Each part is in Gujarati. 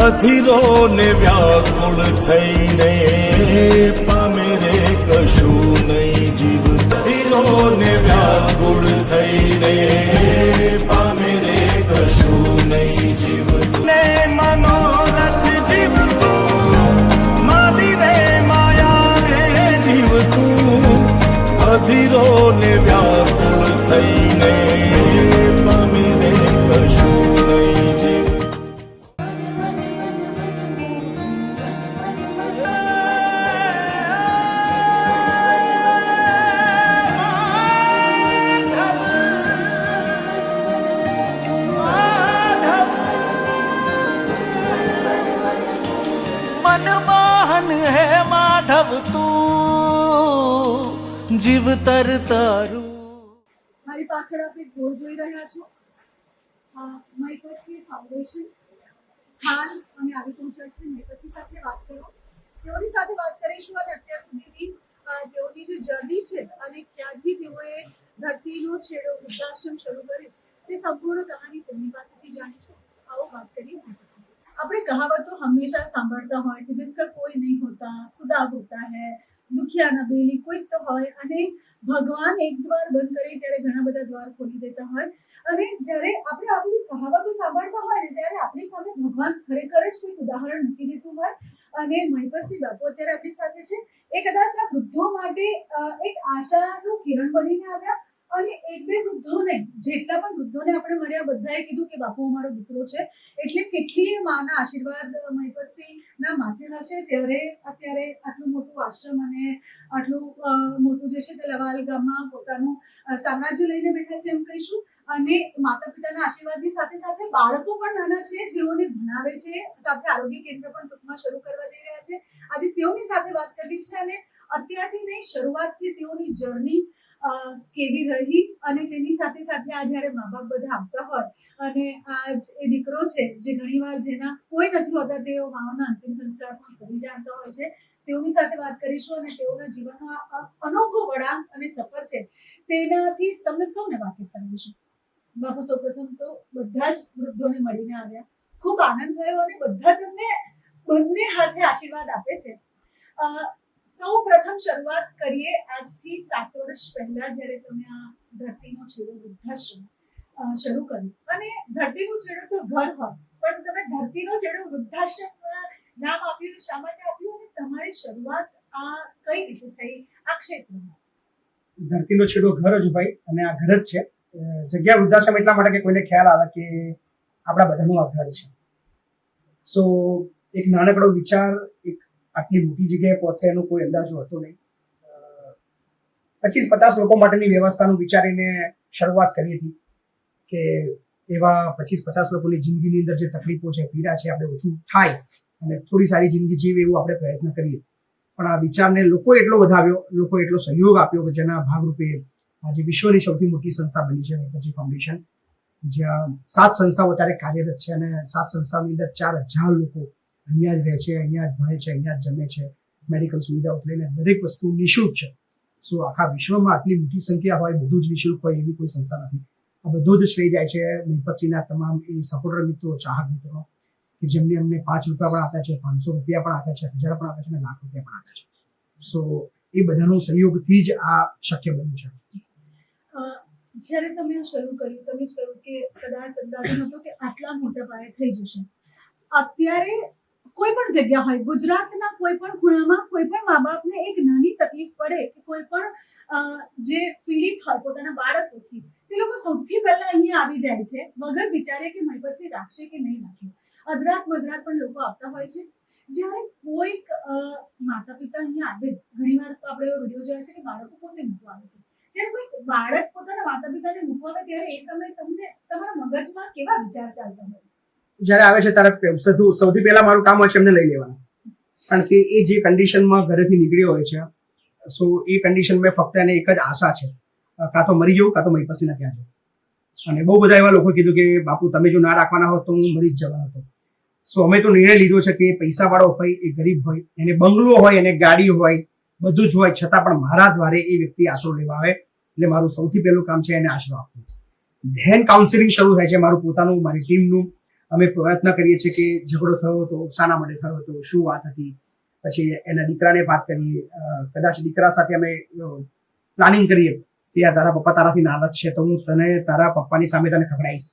અધીરો ને વ્યાકુળ થઈને પામે રે કશું નહીં જીવ. અધીરો ને વ્યાકુળ થઈને પામે રે કશું નહીં જીવ. ને મનોરથ જીવતું મારી રે માયા રે જીવતું. અધીરો ને વ્યાકુળ થઈને પામે રે કશું નહીં જીવ. मनमोहन है माधव तू जीवतर तारू. મારી પાછળ આપણે બોર્ડ જોઈ રહ્યા છો. મહિપતસિંહ ફાઉન્ડેશન હાલ અમે આવી પહોંચ્યા છે મહિપતસિંહ સાથે વાત કરો. તેઓની સાથે વાત કરીશું અને અત્યાર સુધીની તેઓની જે જર્ની છે અને ક્યાંથી તેઓએ ધરતીનો છેડો વૃદ્ધાશ્રમ શરૂ કર્યો તે સંપૂર્ણ કહાની તેમની પાસેથી જાણીશું. આવો વાત કરીએ મહિપતસિંહ. આપણે કહાવતો હંમેશા સાંભળતા હોય કે जिसका कोई नहीं होता खुदा होता है, દુખિયા ના બેલી કોઈક તો હોય અને ભગવાન એક દ્વાર બંધ કરે ત્યારે ઘણા બધા દ્વાર ખોલી દેતા હોય. અને જ્યારે આપણે આવી કહાવતો સાંભળતા હોય ને ત્યારે આપણી સામે ભગવાન ખરેખર જ કોઈ ઉદાહરણ મૂકી દેતું હોય. અને મહિપતસિંહ બાપુ અત્યારે આપણી સાથે છે. એ કદાચ આ વૃદ્ધો માટે એક આશાનું કિરણ બનીને આવ્યા. અને એક બે વૃદ્ધો નહીં, જેટલા પણ વૃદ્ધોને આપણે મળ્યા બધાએ કીધું કે બાપુ અમારો દીકરો છે. એટલે કેટલીય માના આશીર્વાદ મહિપતસિંહના માથે હશે ત્યારે અત્યારે આટલું મોટું આશ્રમ અને આટલું મોટું જે છે તે લવાલ ગામમાં પોતાનું સામ્રાજ્ય લઈને બેઠા છે એમ કહીશું. અને માતા પિતાના આશીર્વાદની સાથે સાથે બાળકો પણ નાના છે જેઓને ભણાવે છે. સાથે આરોગ્ય કેન્દ્ર પણ ટૂંકમાં શરૂ કરવા જઈ રહ્યા છે. આજે તેઓની સાથે વાત કરવી છે અને અત્યારથી નહીં શરૂઆતથી તેઓની જર્ની કેવી રહી અને તેની સાથે સાથે આ જ્યારે મા બાપ બધા આવતા હોય અને આજ એ દીકરો છે જે ઘણીવાર જેના કોઈ નથી હોતા તેઓ માઓના અંતિમ સંસ્કાર પણ કરી જાણતા હોય છે. તેઓની સાથે વાત કરીશું અને તેઓના જીવનનો અનોખો વળાંક અને સફર છે તેનાથી તમને સૌને વાકેફ કરાવીશું. બાપુ સૌપ્રથમ તો બધા જ વૃદ્ધોને મળીને આવ્યા, ખૂબ આનંદ થયો અને બધા તમને બંને હાથે આશીર્વાદ આપે છે. સૌ પ્રથમ શરૂઆત કરીએ આજથી 7 વર્ષ પહેલા જ્યારે તમે આ ધરતીનો છેડો વૃદ્ધાશ્રમ શરૂ કર્યું. અને ધરતીનો છેડો તો ઘર હોય પણ તમે ધરતીનો છેડો વૃદ્ધાશ્રમ નામ આપ્યું, શા માટે આપ્યું અને તમારી શરૂઆત આ કઈ રીતે થઈ આ ક્ષેત્રમાં? ધરતીનો છેડો ઘર જ ભાઈ અને આ ઘર જ છે. જગ્યા વૃદ્ધાશ્રમ એટલા માટે કે કોઈને ખ્યાલ આવે કે આપણા બધાનું આ ઘર છે. સો એક નાનકડો વિચાર એક આટલી મોટી જગ્યાએ પહોંચે એનો કોઈ અંદાજો હતો નહીં. 25-50 લોકો માટેની વ્યવસ્થાનું વિચારીને શરૂઆત કરી હતી કે એવા 25-50 લોકોની જિંદગીની અંદર જે તકલીફો છે, પીડા છે, આપણે ઓછું થાય અને થોડી સારી જિંદગી જીવે એવું આપણે પ્રયત્ન કરીએ. પણ આ વિચારને લોકોએ એટલો વધાવ્યો, લોકોએ એટલો સહયોગ આપ્યો કે જેના ભાગરૂપે આજે વિશ્વની સૌથી મોટી સંસ્થા બની છે મહિપતસિંહ ફાઉન્ડેશન, જ્યાં 7 સંસ્થાઓ અત્યારે કાર્યરત છે અને 7 સંસ્થાઓની અંદર 4000 લોકો અહીંયા જ રહે છે, અહીંયા જ ભણે છે, અહીંયા જ જમે છે. મેડિકલ સુવિધાઓ લઈને દરેક વસ્તુ નિઃશુલ્ક છે. સો આખા વિશ્વમાં આટલી મોટી સંખ્યા હોય, બધું જ નિઃશુલ્ક હોય એવી કોઈ સંસ્થા નથી. આ બધું જ શ્રેય જાય છે મહિપતસિંહના તમામ એ સપોર્ટર મિત્રો, ચાહક મિત્રો કે જેમને અમને ₹5 પણ આપ્યા છે, ₹500 પણ આપ્યા છે, 1000 પણ આપ્યા છે અને લાખ રૂપિયા પણ આપ્યા છે. સો એ બધાનો સહયોગથી જ આ શક્ય બન્યું છે. જ્યારે તમે આ શરૂ કર્યું, તમે જ કહ્યું કે કદાચ અંદાજો નહોતો કે આટલા મોટા પાયે થઈ જશે. અત્યારે કોઈ પણ જગ્યા હોય, ગુજરાતના કોઈ પણ ખૂણામાં કોઈ પણ મા બાપને એક નાની તકલીફ પડે કે કોઈ પણ જે પીડિત હોય પોતાના બાળકોથી, તે લોકો સૌથી પહેલા અહીંયા આવી જાય છે વગર વિચારે કે મહિપતસિંહ રાખશે કે નહીં રાખે. અધરાત મધરાત પણ લોકો આવતા હોય છે. જ્યારે કોઈક માતા પિતા અહીંયા આવે, ઘણીવાર તો આપણે એવો વિડીયો જોયા છે કે બાળકો પોતે મૂકવા આવે છે. જ્યારે કોઈક બાળક પોતાના માતા પિતાને મૂકવા આવે ત્યારે એ સમયે તમને તમારા મગજમાં કેવા વિચાર ચાલતા હોય? જ્યારે આવે છે ત્યારે સૌથી પહેલા મારું કામ હોય છે એમને લઈ લેવાનું. કારણ કે એ જે કન્ડિશનમાં ઘરેથી નીકળ્યો હોય છે, સો એ કન્ડિશનમાં ફક્ત એને એક જ આશા છે, કાં તો મરી જવું કાં તો મહિપતસિંહને ત્યાં જવું. અને બહુ બધા એવા લોકો કીધું કે બાપુ તમે જો ના રાખવાના હોત તો હું મરી જ જવાનો હતો. સો અમે તો નિર્ણય લીધો છે કે પૈસાવાળો હોય, એ ગરીબ હોય, એને બંગલો હોય, એને ગાડી હોય, બધું જ હોય, છતાં પણ મારા દ્વારે એ વ્યક્તિ આશરો લેવા આવે. એટલે મારું સૌથી પહેલું કામ છે એને આશરો આપવો. ધેન કાઉન્સેલિંગ શરૂ થાય છે મારું પોતાનું, મારી ટીમનું. અમે પ્રયત્ન કરીએ છીએ કે ઝઘડો થયો હતો, શાના માટે થયો હતો, શું વાત હતી. પછી એના દીકરાને વાત કરીએ, કદાચ દીકરા સાથે અમે પ્લાનિંગ કરીએ કે યાર તારા પપ્પા તારાથી નારાજ છે, તો હું તને તારા પપ્પાની સામે તને ખવડાવીશ,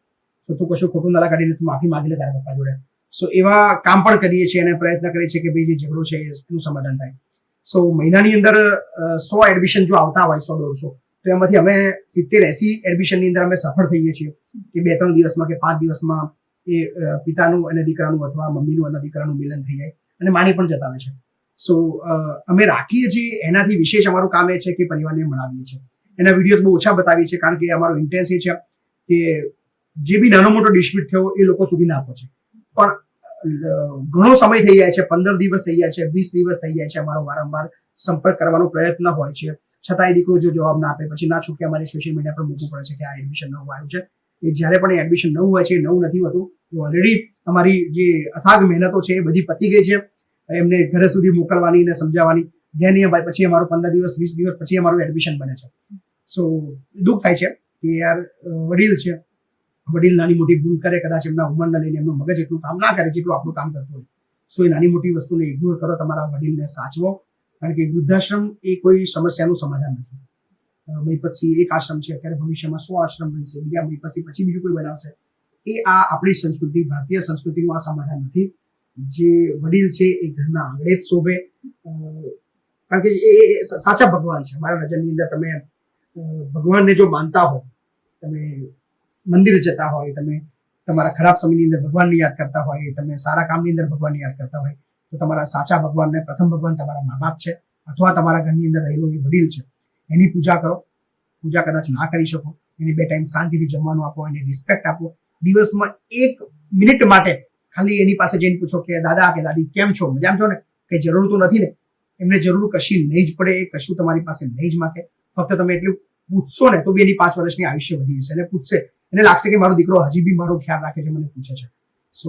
તો તું કશું ખોટું ના કાઢીને તું માફી માંગી લે તારા પપ્પા જોડે. સો એવા કામ પણ કરીએ છીએ અને પ્રયત્ન કરીએ છીએ કે ભાઈ જે ઝઘડો છે એનું સમાધાન થાય. સો મહિનાની અંદર 100 એડમિશન જો આવતા હોય, 100-150, તો એમાંથી અમે 70-80 એડમિશનની અંદર અમે સફળ થઈએ છીએ કે 2-3 દિવસમાં કે 5 દિવસમાં એ પિતાનું અને દીકરાનું અથવા મમ્મીનું અને દીકરાનું મિલન થઈ જાય અને માની પણ જતા હોય છે. સો અમે રાખીએ છીએ, એનાથી વિશેષ અમારું કામ એ છે કે પરિવારને મળાવીએ છીએ. એના વિડીયોઝ બહુ ઓછા બતાવીએ છીએ કારણ કે અમારો ઇન્ટેન્સ એ છે કે જે બી નાનો મોટો ડિસ્પ્યુટ થયો એ લોકો સુધી ના પહોંચે. પણ ઘણો સમય થઈ જાય છે, 15 દિવસ થઈ જાય છે, 20 દિવસ થઈ જાય છે, અમારો વારંવાર સંપર્ક કરવાનો પ્રયત્ન હોય છે, છતાંય દીકરો જો જવાબ ના આપે પછી ના છૂટકે અમારે સોશિયલ મીડિયા પર મૂકવું પડે છે કે આ એડમિશન નવું આવ્યું છે. એ જ્યારે પણ એડમિશન નવું હોય છે, નવું નથી હોતું, ઓલરેડી અમારી જે અથાગ મહેનતો છે એ બધી પતી ગઈ છે. એમને ઘરે સુધી મોકલવાની ને સમજાવવાની, ધ્યાન પછી અમારું 15 દિવસ 20 દિવસ પછી અમારું એડમિશન બને છે. સો દુઃખ થાય છે કે યાર વડીલ છે, વડીલ નાની મોટી ભૂલ કરે, કદાચ એમના ઉંમરને લઈને એમનું મગજ એટલું કામ ના કરે જેટલું આપણું કામ કરતું હોય. સો એ નાની મોટી વસ્તુને ઇગ્નોર કરો, તમારા વડીલને સાચવો, કારણ કે વૃદ્ધાશ્રમ એ કોઈ સમસ્યાનું સમાધાન નથી. મહીપતસિંહ એક આશ્રમ છે, અત્યારે ભવિષ્યમાં 100 આશ્રમ બનશે, બીજા મહીપતસિંહ પછી બીજું કોઈ બનાવશે. એ આ આપણી સંસ્કૃતિ, ભારતીય સંસ્કૃતિનું આ સમાધાન નથી. જે વડીલ છે એ ઘરના આંગણે જ શોભે, કારણ કે એ સાચા ભગવાન છે. મારા નજરની અંદર તમે ભગવાનને જો માનતા હો, તમે મંદિર જતા હોય, તમે તમારા ખરાબ સમયની અંદર ભગવાનને યાદ કરતા હોય, તમે સારા કામની અંદર ભગવાનને યાદ કરતા હોય, તો તમારા સાચા ભગવાનને પ્રથમ ભગવાન તમારા મા બાપ છે અથવા તમારા ઘરની અંદર રહેલો એ વડીલ છે, એની પૂજા કરો. પૂજા કદાચ ના કરી શકો, એને 2 ટાઈમ શાંતિથી જમવાનું આપો, એને રિસ્પેક્ટ આપો. દિવસમાં 1 મિનિટ માટે ખાલી એની પાસે જઈને પૂછો કે દાદા કે દાદી કેમ છો, મજામાં છો ને? કઈ જરૂર તો નથી ને? એમને જરૂર કશી નહીં જ પડે, એ કશું તમારી પાસે નહીં જ માંગે. ફક્ત તમે એટલું પૂછશો ને તો બી એની 5 વર્ષની આયુષ્ય વધી જશે. એને પૂછશે, એને લાગશે કે મારો દીકરો હજી બી મારો ખ્યાલ રાખે છે, મને પૂછે છે. સો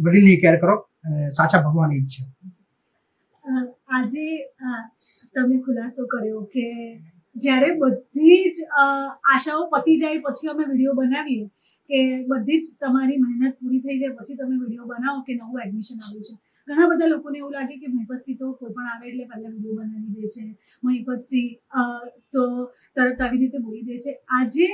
વડીલની કેર કરો, અને સાચા ભગવાન એ જ છે. આજે તમે ખુલાસો કર્યો કે જ્યારે બધી જ આશાઓ પતી જાય પછી અમે વિડીયો બનાવીએ, કે બધી જ તમારી મહેનત પૂરી થઈ જાય પછી તમે વિડીયો બનાવો કે નવું એડમિશન આવ્યું છે. ઘણા બધા લોકોને એવું લાગે કે મહીપતસિંહ તો કોઈ પણ આવે એટલે પહેલા વિડીયો બનાવી દે છે, મહીપતસિંહ તો તરત આવી રીતે બોલી દે છે. આજે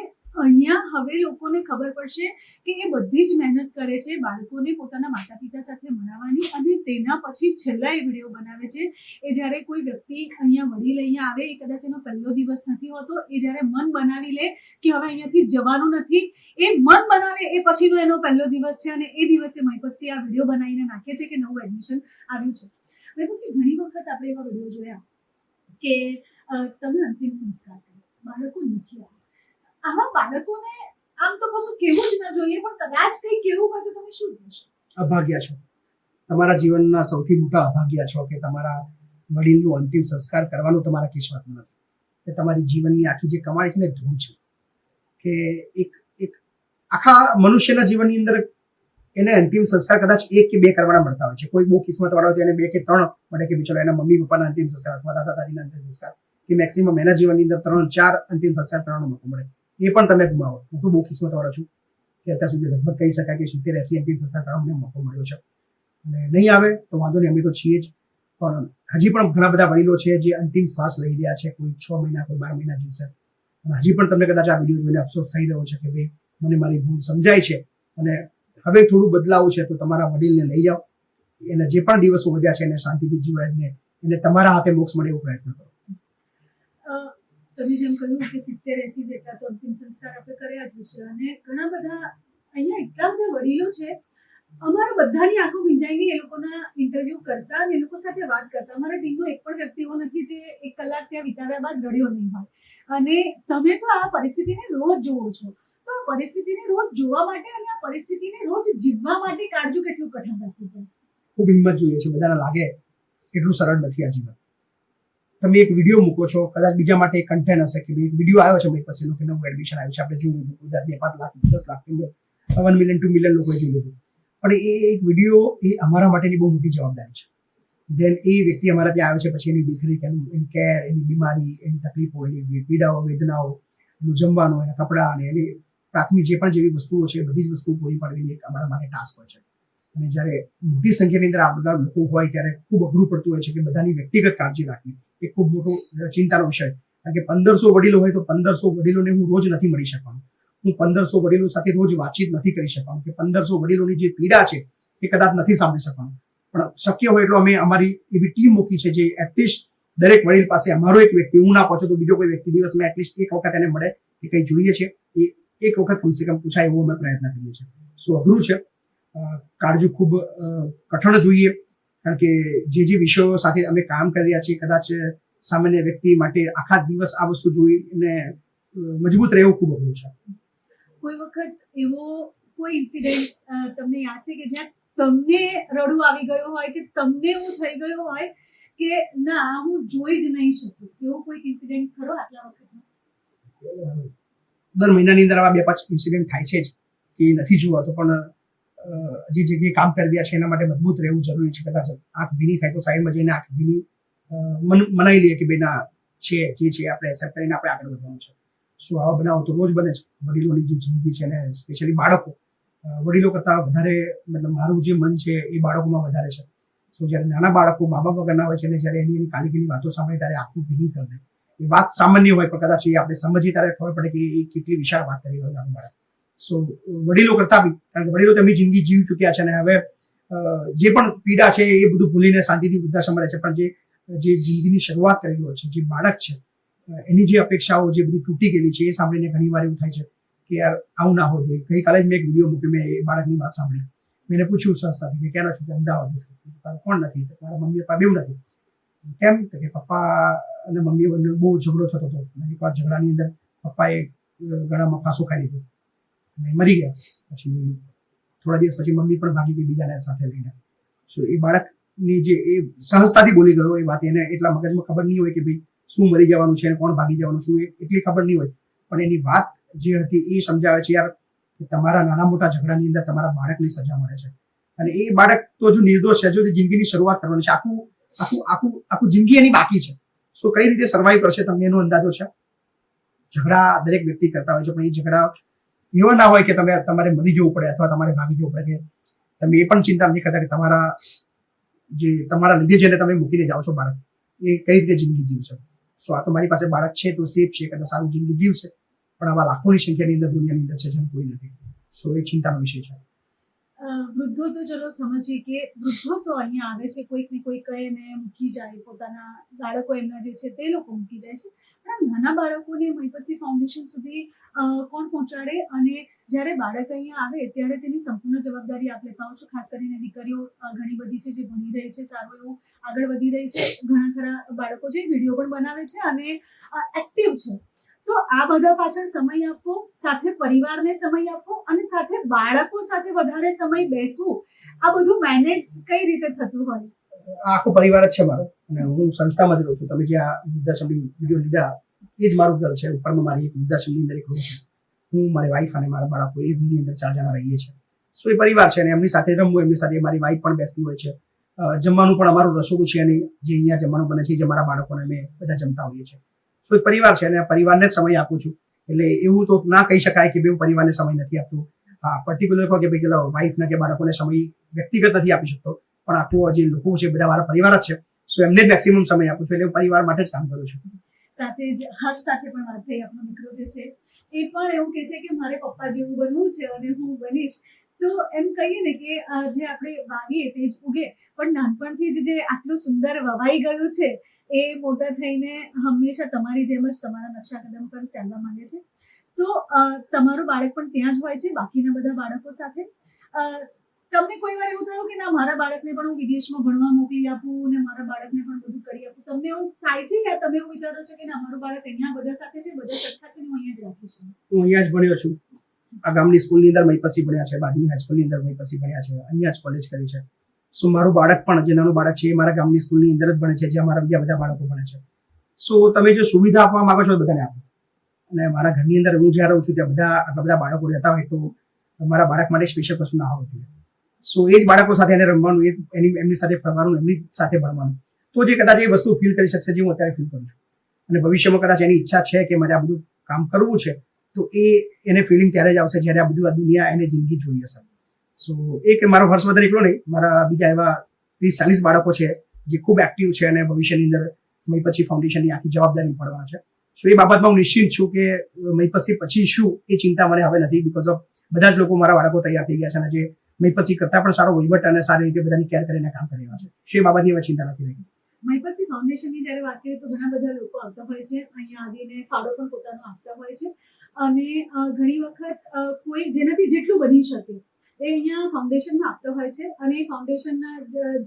અહીંયા હવે લોકોને ખબર પડશે કે એ બધી જ મહેનત કરે છે બાળકોને પોતાના માતા પિતા સાથે મળાવવાની, અને તેના પછી છેલ્લા એ વિડીયો બનાવે છે. એ જ્યારે કોઈ વ્યક્તિ અહીંયા વડીલ અહીંયા આવે, એ કદાચ એનો પહેલો દિવસ નથી હોતો, એ જ્યારે મન બનાવી લે કે હવે અહીંયાથી જવાનું નથી, એ મન બનાવે એ પછીનો એનો પહેલો દિવસ છે. અને એ દિવસે મહીપતસિંહ આ વિડીયો બનાવીને નાખે છે કે નવું એડમિશન આવ્યું છે. મહીપતસિંહ, ઘણી વખત આપણે એવા વિડીયો જોયા કે તમે અંતિમ સંસ્કાર કરો, બાળકો નથી આવ્યા. આમાં બાળકોને આમ તો કશું કેવું જ ના જોઈએ, પણ કદાચ કંઈ કેવું હોય તો તમે શું કહેશો? અભાગ્યા છો, તમારા જીવનના સૌથી મોટા અભાગ્યા છો કે તમારા વડીલનું અંતિમ સંસ્કાર કરવાનું તમારા કિસ્મતમાં નથી. કે તમારી જીવનની આખી જે કમાણી છે ને ધૂળ છે. કે એક આખા મનુષ્યના જીવનની અંદર એને અંતિમ સંસ્કાર કદાચ 1 કે 2 કરવાના મળતા હોય છે. કોઈ બહુ કિસ્મત વાળો હોય તો એને 2 કે 3 મળે કે ચલો એના મમ્મી પપ્પાના અંતિમ સંસ્કાર અથવા દાદા દાદીના અંતિમ સંસ્કાર, કે મેક્સિમમ એના જીવનની અંદર 3-4 અંતિમ સંસ્કાર કરવાનો મોકો મળે. એ પણ તમે ગુમાવો. હું તો બહુ કિસ્મત વાળો છું કે અત્યાર સુધી લગભગ કહી શકાય કે 70-80 અંતિમ સંસ્કાર કરવાનો મોકો મળ્યો છે. અને નહીં આવે તો વાંધો નહીં, અમે તો છીએ જ. પણ હજી પણ ઘણા બધા વડીલો છે જે અંતિમ શ્વાસ લઈ રહ્યા છે, કોઈ 6 મહિના, કોઈ 12 મહિના જીવશે. અને હજી પણ તમને કદાચ આ વિડીયો જોઈને અફસોસ થઈ રહ્યો છે કે ભાઈ મને મારી ભૂલ સમજાય છે અને હવે થોડું બદલાવું છે, તો તમારા વડીલને લઈ જાઓ, એના જે પણ દિવસો વધ્યા છે એને શાંતિથી જીવાડીને એને તમારા હાથે મોક્ષ મળે એવો પ્રયત્ન કરો. તમે જેમ કહ્યું કે 70-80 જેટલા તો અંતિમ સંસ્કાર આપણે કર્યા જ છે, અને ઘણા બધા અહીંયા એટલા બધા વડીલો છે, અમારા બધાની આંખો ભીંજાઈ ગઈ એ લોકોના ઇન્ટરવ્યુ કરતા અને એ લોકો સાથે વાત કરતા. અમારા ટીમનો એક પણ વ્યક્તિ એવો નથી જે 1 કલાક ત્યાં વિતાવ્યા બાદ રડ્યો નહીં હોય. અને તમે તો આ પરિસ્થિતિને રોજ જુઓ છો, તો આ પરિસ્થિતિને રોજ જોવા માટે અને આ પરિસ્થિતિને રોજ જીવવા માટે કાળજું કેટલું કઠણ રાખવું પડે? ખૂબ હિંમત જોઈએ છે. બધાને લાગે એટલું સરળ નથી આ જીવન. તમે એક વિડીયો મૂકો છો, કદાચ બીજા માટે એક કન્ટેન્ટ હશે કે એક વિડીયો આવ્યો છે મહીપતસિંહનો કે નવું એડમિશન આવ્યું છે, આપણે જોઈ લીધું, કદાચ 2-5 લાખ 10 લાખ 1 મિલિયન 2 મિલિયન લોકોએ જોઈ લીધું. પણ એ એક વિડીયો એ અમારા માટેની બહુ મોટી જવાબદારી છે. દેન એ વ્યક્તિ અમારા ત્યાં આવ્યો છે, પછી એની દેખરેખ, એની કેર, એની બીમારી, એની તકલીફો, એની પીડાઓ, વેદનાઓ, એનું જમવાનું, એના કપડાં અને એની પ્રાથમિક જે પણ જેવી વસ્તુઓ છે બધી જ વસ્તુઓ પૂરી પાડવી એક અમારા માટે ટાસ્ક હોય છે. અને જ્યારે મોટી સંખ્યાની અંદર આ બધા લોકો હોય ત્યારે ખૂબ અઘરું પડતું હોય છે કે બધાની વ્યક્તિગત કાળજી રાખવી એ ખૂબ મોટો ચિંતાનો વિષય. કારણ કે 1500 વડીલો હોય તો 1500 વડીલોને હું રોજ નથી મળી શકવાનું, હું 1500 વડીલો સાથે રોજ વાતચીત નથી કરી શકવાનું, કે 1500 વડીલોની જે પીડા છે એ કદાચ નથી સાંભળી શકવાનું. પણ શક્ય હોય એટલો અમે અમારી એવી ટીમ મૂકી છે જે એટલીસ્ટ દરેક વડીલ પાસે અમારો એક વ્યક્તિ, હું ના પહોંચું તો બીજો કોઈ વ્યક્તિ દિવસમાં એટલીસ્ટ એક વખત એને મળે કે કંઈ જોઈએ છે એ એક વખત કમસે કમ પૂછાય એવો અમે પ્રયત્ન કરીએ છીએ. અઘરું છે, કાળજી ખૂબ કઠણ જોઈએ, કારણ કે જે વિષયો સાથે અમે કામ કરી રહ્યા છીએ કદાચ સામાન્ય વ્યક્તિ માટે આખા દિવસ આ વસ્તુ જોઈને મજબૂત રહેવું ખૂબ અઘરું છે. કોઈ વખત એવો કોઈ ઇન્સિડન્ટ તમને યાદ છે કે જ્યાં તમને રડવું આવી ગયું હોય કે તમને એવું થઈ ગયું હોય કે ના હું જોઈ જ નહીં શકું, એવો કોઈ ઇન્સિડન્ટ ખરો આટલા વખતમાં? દર મહિનાની અંદર આવા 2-5 ઇન્સિડન્ટ થાય છે જ કે નથી જોવાતો, પણ જે જગ્યાએ કામ કરી રહ્યા છે એના માટે મજબૂત રહેવું જરૂરી છે. કદાચ આંખ ભીની થાય તો સાઈડમાં જઈને આંખ ભીની મનાઈ લઈએ કે ભાઈ ના છે જે છે આપણે એક્સેપ્ટ કરીને આપણે આગળ વધવાનું છે. શું આવા બનાવો તો રોજ બને છે. વડીલોની જે જિંદગી છે ને સ્પેશિયલી બાળકો વડીલો કરતાં વધારે, મતલબ મારું જે મન છે એ બાળકોમાં વધારે છે. જ્યારે નાના બાળકો મા બાપ વગરના હોય છે ને જ્યારે એની કાલીગીની વાતો સાંભળે ત્યારે આખું ભીની કરી દે. એ વાત સામાન્ય હોય પણ કદાચ એ આપણે સમજીએ ત્યારે ખબર પડે કે એ કેટલી વિશાળ વાત કરી હોય નાનું બાળક. વડીલો કરતા બી, કારણ કે વડીલો તેમની જિંદગી જીવી ચૂક્યા છે અને હવે જે પણ પીડા છે એ બધું ભૂલીને શાંતિથી વૃદ્ધાશ્રમ રહે છે. પણ જે જિંદગીની શરૂઆત કરેલી હોય છે, જે બાળક છે એની જે અપેક્ષાઓ જે બધી તૂટી ગયેલી છે એ સાંભળીને ઘણી વાર એવું થાય છે કે યાર આવું ના હોવું જોઈએ. ગઈકાલે જ મેં એક વિડીયો મૂક્યો, મેં એ બાળકની વાત સાંભળી, મેં પૂછ્યું સંસ્થાથી કે ક્યાં છું? અમદાવાદ છું. તારું કોણ નથી? મારા મમ્મી પપ્પા બેવ નથી. કેમ? તો કે પપ્પા અને મમ્મી બંને બહુ ઝઘડો થતો હતો. એક વાર ઝઘડાની અંદર પપ્પાએ ગળામાં ફાંસો ખાઈ લીધો અને મરી ગયા. પછી થોડા દિવસ પછી મમ્મી પણ ભાગી ગઈ બીજાને સાથે લઈને. એ બાળકની જે એ સહજતાથી બોલી ગયો એ વાત એને એટલા મગજમાં ખબર નહીં હોય કે ભાઈ શું મરી જવાનું છે અને કોણ ભાગી જવાનું શું, એટલી ખબર નહીં હોય. પણ એની વાત જે હતી એ સમજાવે છે યાર તમારા નાના મોટા ઝઘડાની અંદર તમારા બાળકની સજા મળે છે અને એ બાળક તો જો નિર્દોષ છે, જો જિંદગીની શરૂઆત કરવાની છે, આખું જિંદગી એની બાકી છે. કઈ રીતે સર્વાઈવ કરશે તમને એનો અંદાજો છે. ઝઘડા દરેક વ્યક્તિ કરતા હોય છે, પણ એ ઝઘડા એવા ના હોય કે તમારે મરી જવું પડે અથવા તમારે ભાગી જવું પડે, કે તમે એ પણ ચિંતા નથી કરતા કે તમારા લીધે જેને તમે મૂકીને જાઓ છો બાળક એ કઈ રીતે જિંદગી જીવશે. આ તો મારી પાસે બાળક છે તો સેફ છે, કદાચ સારું જિંદગી જીવશે, પણ આવા લાખોની સંખ્યાની અંદર દુનિયાની અંદર છે જેમ કોઈ નથી. એ ચિંતાનો વિષય છે. વૃદ્ધો તો ચલો સમજીએ કે વૃદ્ધો તો અહીંયા આવે છે, કોઈક ને કોઈક એને મૂકી જાય, પોતાના બાળકો એમના જે છે તે લોકો મૂકી જાય છે, પણ નાના બાળકોને મહીપતસિંહ ફાઉન્ડેશન સુધી કોણ પહોંચાડે? અને જ્યારે બાળક અહીંયા આવે ત્યારે તેની સંપૂર્ણ જવાબદારી આપ લેતા હો છો. ખાસ કરીને દીકરીઓ ઘણી બધી છે જે ભણી રહી છે, સારું એવું આગળ વધી રહી છે, ઘણા ખરા બાળકો છે વિડીયો પણ બનાવે છે અને એક્ટિવ છે. તો આ બધા પાછળ સમય આપવો, સાથે પરિવારને સમય આપવો અને સાથે બાળકો સાથે વધારે સમય બેસવું, આ બધું મેનેજ કઈ રીતે થતું હોય? આખો પરિવાર જ છે મારો અને હું સંસ્થામાં જ રહું છું. તમે જે આ વૃદ્ધાશ્રમની વિડીયો લીધા એ જ મારું ઘર છે. ઉપરમાં મારી એક વૃદ્ધાશ્રમની અંદર એક રૂમ છે. હું, મારી વાઈફ અને મારા બાળકો એ રૂમની અંદર 4 જણા રહીએ છીએ. એ પરિવાર છે અને એમની સાથે રમવું, એમની સાથે મારી વાઈફ પણ બેસતી હોય છે. જમવાનું પણ અમારું રસોડું છે અને જે અહીંયા જમવાનું બને છે જે મારા બાળકોને અમે બધા જમતા હોઈએ છીએ. એક પરિવાર છે અને પરિવારને જ સમય આપું છું. એટલે એવું તો ના કહી શકાય કે હું પરિવારને સમય નથી આપતો. હા, પર્ટિક્યુલર કહો કે ભાઈ ચલો વાઈફને કે બાળકોને સમય વ્યક્તિગત નથી આપી શકતો, પણ આખું જે લોકો છે બધા મારા પરિવાર જ છે. એમને જ મેક્સિમમ સમય આપું છું. એટલે પરિવાર માટે જ કામ કરું છું. સાથે જ હર્ષ સાથે પણ વાત થઈ, આપણો દીકરો જે છે એ પણ એવું કહે છે કે મારે પપ્પા જેવું બનવું છે અને હું બનીશ. તો એમ કહીએ ને કે જે આપણે વાવીએ તે જ ઉગે, પણ નાનપણથી જ જે આટલું સુંદર વવાઈ ગયું છે એ મોટા થઈને હંમેશા તમારી જેમ જ તમારા નકશા કદમ પર ચાલવા માંગે છે. તો તમારું બાળક પણ ત્યાં જ હોય છે બાકીના બધા બાળકો સાથે. તમને કોઈ વાર એવું થયું કે ના મારા બાળકને પણ હું વિદેશમાં ભણવા મોકલી આપું અને મારા બાળકને પણ બધું કરી આપું? તમને એવું થાય છે કે તમે એવું વિચારો છો કે ના મારું બાળક અહીંયા બધા સાથે છે, બધા સરખા છે, હું અહીંયા જ રાખીશ? હું અહીંયા જ ભણ્યો છું. આ ગામની સ્કૂલની અંદર મહીપતસિંહ ભણ્યા છે, બાજુની હાઈસ્કૂલની અંદર મહીપતસિંહ ભણ્યા છે, અહીંયા જ કોલેજ કરી છે. મારું બાળક પણ જે નાનું બાળક છે એ મારા ગામની સ્કૂલની અંદર જ ભણે છે જ્યાં મારા બીજા બધા બાળકો ભણે છે. તમે જે સુવિધા આપવા માંગો છો બધાને આપો. અને મારા ઘરની અંદર હું જ્યાં રહું છું ત્યાં આટલા બધા બાળકો રહેતા હોય તો મારા બાળક માટે સ્પેશિયલ કશું ના હોવું જોઈએ. એ જ બાળકો સાથે એને રમવાનું, એમની સાથે ફરવાનું, એમની સાથે ભણવાનું, તો જે કદાચ એ વસ્તુ ફીલ કરી શકશે જે હું અત્યારે ફીલ કરું છું. અને ભવિષ્યમાં કદાચ એની ઈચ્છા છે કે મારે આ બધું કામ કરવું છે તો એને ફિલિંગ ત્યારે જ આવશે જ્યારે આ બધું આ દુનિયા એને જિંદગી જોઈ હશે. સો એક મારો હર્ષવર્ધન એકલો નહીં, મારા બીજા એવા 30-40 બાળકો છે જે ખૂબ એક્ટિવ છે અને ભવિષ્યની અંદર મહીપતસિંહ ફાઉન્ડેશનની આખી જવાબદારી ઉપાડવાના છે. સો એ બાબતમાં હું નિશ્ચિત છું કે મહીપતસિંહ પછી શું એ ચિંતા મને હવે નથી, બીકોઝ ઓફ બધા જ લોકો મારા બાળકો તૈયાર થઈ ગયા છે અને જે મહીપતસિંહ કરતાં પણ સારો વહીવટ અને સારી રીતે બધાની કેર કરીને કામ કરી રહ્યા છે. શું એ બાબતની હવે ચિંતા નથી રહી. મહીપતસિંહ ફાઉન્ડેશનની જ્યારે વાત કરીએ તો ઘણા બધા લોકો આવતા હોય છે, અહીંયા આવીને ફાળો પણ પોતાનો આપતા હોય છે અને ઘણી વખત કોઈ જેનાથી જેટલું બની શકે એ અહીંયા ફાઉન્ડેશનમાં આપતા હોય છે અને એ ફાઉન્ડેશનના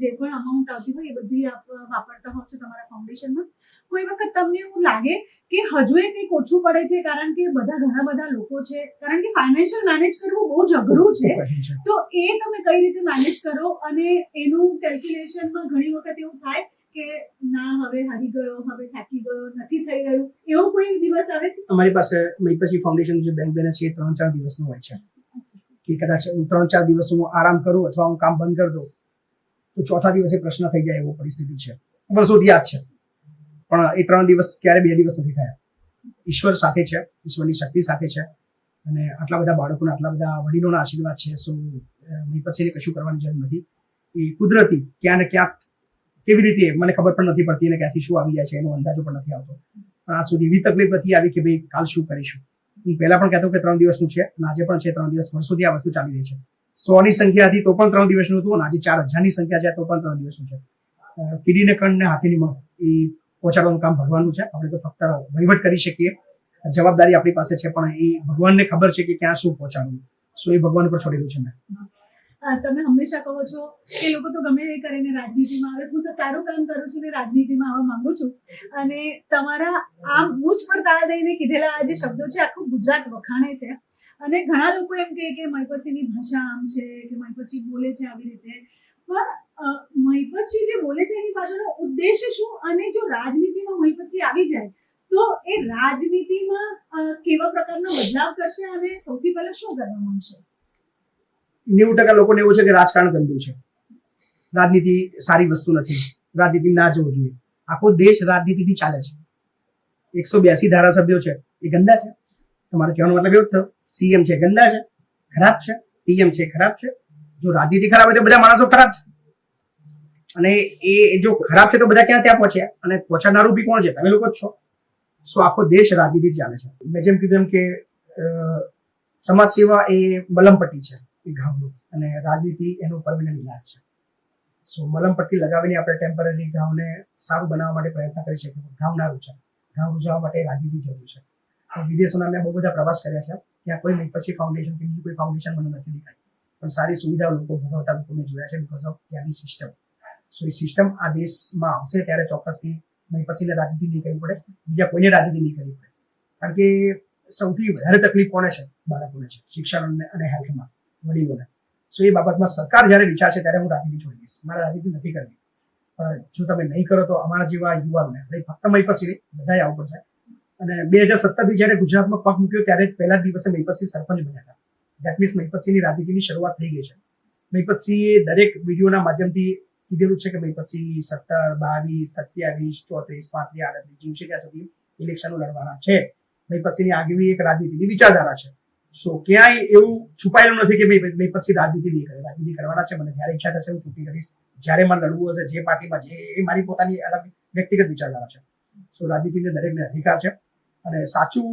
જે પણ અમાઉન્ટ આવતી હોય એ બધી આપ વાપરતા હો છો તમારા ફાઉન્ડેશનમાં. કોઈ વખત તમને એવું લાગે કે હજુ એ કંઈક ઓછું પડે છે કારણ કે ઘણા બધા લોકો છે, કારણ કે ફાઇનાન્શિયલ મેનેજ કરવું બહુ જ અઘરું છે, તો એ તમે કઈ રીતે મેનેજ કરો અને એનું કેલ્ક્યુલેશનમાં ઘણી વખત એવું થાય કે ના હવે હારી ગયો, હવે થાકી ગયો, નથી થઈ રહ્યું, એવું કોઈ દિવસ આવે છે? અમારી પાસે મહીપતસિંહ ફાઉન્ડેશન જે બેંક બેલેન્સ છે એ 3-4 દિવસનું હોય છે કે કદાચ હું 3-4 દિવસ હું આરામ કરું અથવા હું કામ બંધ કરી દઉં તો ચોથા દિવસે પ્રશ્ન થઈ જાય એવો પરિસ્થિતિ છે. વર્ષોથી યાદ છે, પણ એ 3 દિવસ ક્યારે 2 દિવસ નથી થયા. ઈશ્વર સાથે છે, ઈશ્વરની શક્તિ સાથે છે અને આટલા બધા બાળકોના આટલા બધા વડીલોના આશીર્વાદ છે. સો મહીપતસિંહને કશું કરવાની જરૂર નથી. એ કુદરતી ક્યાં ને ક્યાંક કેવી રીતે મને ખબર પણ નથી પડતી અને ક્યાંથી શું આવી જાય છે એનો અંદાજો પણ નથી આવતો. પણ આજ સુધી એવી તકલીફ નથી આવી કે ભાઈ કાલ શું કરીશું. હું પહેલા પણ કહેતો કે 3 દિવસનું છે અને આજે પણ છે. 3 દિવસ વર્ષોથી આ વસ્તુ ચાલી રહી છે. 100ની સંખ્યા હતી તો પણ 3 દિવસનું હતું અને આજે 4000ની સંખ્યા છે તો પણ 3 દિવસનું છે. કીડીને કણને હાથીની મણ એ પહોંચાડવાનું કામ ભગવાનનું છે. આપણે તો ફક્ત વહીવટ કરી શકીએ, જવાબદારી આપણી પાસે છે, પણ એ ભગવાનને ખબર છે કે ક્યાં શું પહોંચાડવું. સો એ ભગવાન ઉપર છોડેલું છે મેં. તમે હંમેશા કહો છો કે લોકો તો ગમે એ કરીને રાજનીતિમાં આવે, હું તો સારું કામ કરું છું ને રાજનીતિમાં આવવા માંગુ છું, અને તમારા આ મુજ પર તાળ દઈને કીધેલા આ જે શબ્દો છે આખું ગુજરાત વખાણે છે અને ઘણા લોકો એમ કહે કે મહીપતસિંહની ભાષા આમ છે કે મહીપતસિંહ બોલે છે આવી રીતે, પણ મહીપતસિંહ જે બોલે છે એની પાછળનો ઉદ્દેશ્ય શું અને જો રાજનીતિમાં મહીપતસિંહ આવી જાય તો એ રાજનીતિમાં કેવા પ્રકારનો બદલાવ કરશે અને સૌથી પહેલા શું કરવા માંગશે? 90% લોકોને એવું છે કે રાજકારણ ગંદુ છે, રાજનીતિ સારી વસ્તુ નથી, રાજનીતિ ના જવું જોઈએ. આખો દેશ રાજનીતિથી ચાલે છે. 182 ધારાસભ્યો છે એ ગંદા છે? તમારે કહેવાનો મતલબ એવું થયો સીએમ છે ગંદા છે, ખરાબ છે, પીએમ છે ખરાબ છે? જો રાજનીતિ ખરાબ હોય તો બધા માણસો ખરાબ છે અને એ જો ખરાબ છે તો બધા ક્યાં ત્યાં પહોંચ્યા અને પહોંચાડનારું બી કોણ છે? તમે લોકો જ છો. સો આખો દેશ રાજનીતિ ચાલે છે. મેં જેમ કીધું એમ કે સમાજ સેવા એ મલમપટ્ટી છે એ ઘાવનું અને રાજનીતિ એનું પરમેનન્ટ ઇલાજ છે. સો મલમપટ્ટી લગાવીને આપણે ટેમ્પરરી ઘાવને સારું બનાવવા માટે પ્રયત્ન કરી શકીએ. ઘાવ ના રૂચે, ઘાવ રૂજાવવા માટે રાજનીતિ જરૂર છે. વિદેશોના મેં બહુ બધા પ્રવાસ કર્યા છે, ત્યાં કોઈ મહીપતસિંહ ફાઉન્ડેશન કે બીજી કોઈ ફાઉન્ડેશન મને નથી દેખાઈ, પણ સારી સુવિધાઓ લોકો ભોગવતા લોકો મેં જોયા છે બીકોઝ ઓફ ત્યાંની સિસ્ટમ. સો એ સિસ્ટમ આ દેશમાં આવશે ત્યારે ચોક્કસથી મહીપતસિંહને રાજનીતિ નહીં કરવી પડે, બીજા કોઈને રાજનીતિ નહીં કરવી પડે. કારણ કે સૌથી વધારે તકલીફ કોને છે? બાળકોને છે, શિક્ષણ અને હેલ્થમાં, વડીલોને. સો એ બાબતમાં સરકાર જ્યારે વિચારશે ત્યારે હું રાજનીતિ છોડી દઈશ. મારે રાજનીતિ નથી કરવી. પણ જો તમે નહીં કરો તો અમારા જેવા યુવાઓને ફક્ત મહીપતસિંહ બધાએ આવવું પડશે. અને 2017થી જ્યારે ગુજરાતમાં પગ મૂક્યો ત્યારે પહેલા જ દિવસે મહીપતસિંહ સરપંચ બન્યા હતા. દેટ મીન્સ મહીપતસિંહની રાજનીતિની શરૂઆત થઈ ગઈ છે. મહીપતસિંહે દરેક વિડીયોના માધ્યમથી કીધેલું છે કે મહીપતસિંહ 17, 22, 27, 34, 35, 38 જીવશે ત્યાં સુધી ઇલેક્શનો લડવાના છે. મહીપતસિંહની આગવી એક રાજનીતિની વિચારધારા છે. સો ક્યાંય એવું છુપાયેલું નથી કે મહીપતસિંહ રાજનીતિ નહીં કરે. રાજનીતિ કરવાના છે. મને જ્યારે ઈચ્છા થશે હું ચૂંટણી કરીશ. જ્યારે મને લડવું હશે જે પાર્ટીમાં, જે એ મારી પોતાની અલગ વ્યક્તિગત વિચારધારા છે. સો રાજનીતિને દરેકને અધિકાર છે અને સાચું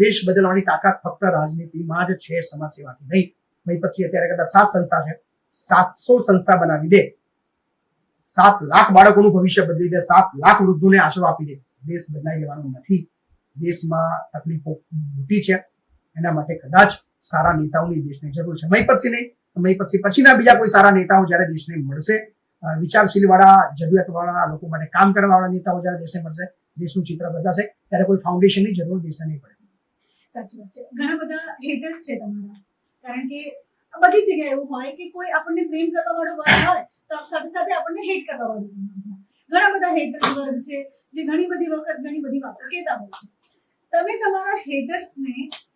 દેશ બદલવાની તાકાત ફક્ત રાજનીતિમાં જ છે, સમાજ સેવાથી નહીં. મહીપતસિંહ અત્યારે કદાચ 7 સંસ્થા છે, 700 સંસ્થા બનાવી દે, 7 લાખ બાળકોનું ભવિષ્ય બદલી દે, 7 લાખ વૃદ્ધોને આશરો આપી દે, દેશ બદલાઈ જવાનો નથી. દેશમાં તકલીફો મોટી છે, એના માટે કદાચ સારા નેતાઓની દેશને જરૂર છે. મહીપતસિંહ નહીં, મહીપતસિંહ પછીના બીજા કોઈ સારા નેતાઓ જ્યારે દેશને મળશે, વિચારશીલ વાળા, જરૂરિયાત વાળા લોકો માટે કામ કરવા વાળા નેતાઓ જ્યારે દેશને મળશે, દેશનું ચિત્ર બદલાશે. ત્યારે કોઈ ફાઉન્ડેશનની જરૂર દેશને નહીં પડે. સાચી વાત છે. ઘણા બધા હેટર્સ છે તમારા, કારણ કે બધી જગ્યાએ એવું હોય કે કોઈ આપણને પ્રેમ કરવા વાળો વર્ગ હોય તો સાથે સાથે આપણને હેટ કરવા વાળો વર્ગ હોય. ઘણા બધા હેટર્સ વર્ગ છે જે ઘણી બધી વખત ઘણી બધી વાતો કહેતા હોય છે. તમે તમારા હેટર્સને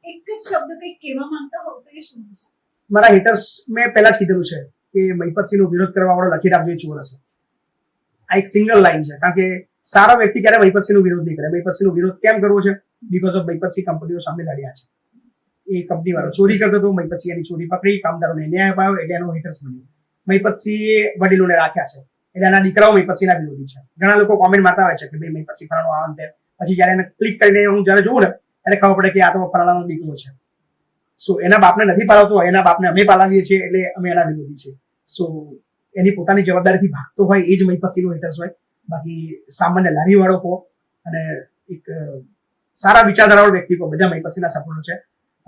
એક જ શબ્દ કંઈક કહેવા માંગતા હો તો એ શું છે? મારા હેટર્સ મેં પહેલા જ કીધેલું છે કે મહીપતસિંહનો વિરોધ કરવા વાળો લખી રાખજો એ ચોર હશે. આ એક સિંગલ લાઈન છે. કારણ કે સારા વ્યક્તિ ક્યારે મહીપતસિંહનો વિરોધ નહીં કરે. મહીપતસિંહનો વિરોધ કેમ કરવો છે? બીકોઝ ઓફ મહીપતસિંહ કંપનીઓ સામે લડ્યા છે. એ કંપની વાળો ચોરી કરતો હતો, મહી પછી એની ચોરી પકડી, કામદારોને ન્યાય અપાયો એટલે એનો હેટર્સ બન્યો. મહી પછી વડીલોને રાખ્યા છે એટલે એના દીકરાઓ મહી પછીના વિરોધી છે. ઘણા લોકો કોમેન્ટ મારતા હોય છે કે ભાઈ મહી પછી ફલાણો આમ તેમ. પછી જયારે એને ક્લિક કરીને હું જયારે જોઉં ને ત્યારે ખબર પડે કે આ તો ફલાણાનો દીકરો છે. સો એના બાપને નથી પાલાવતો, એના બાપને અમે પાલાવીએ છીએ એટલે અમે એના વિરોધી છીએ. સો એની પોતાની જવાબદારીથી ભાગતો હોય એ જ મહી પછીનો હેટર્સ હોય. બાકી સામાન્ય લારી વાળો કહો અને એક સારા વિચારધારાવાળો વ્યક્તિ કહો, બધા મહી પછીના સપોર્ટર છે.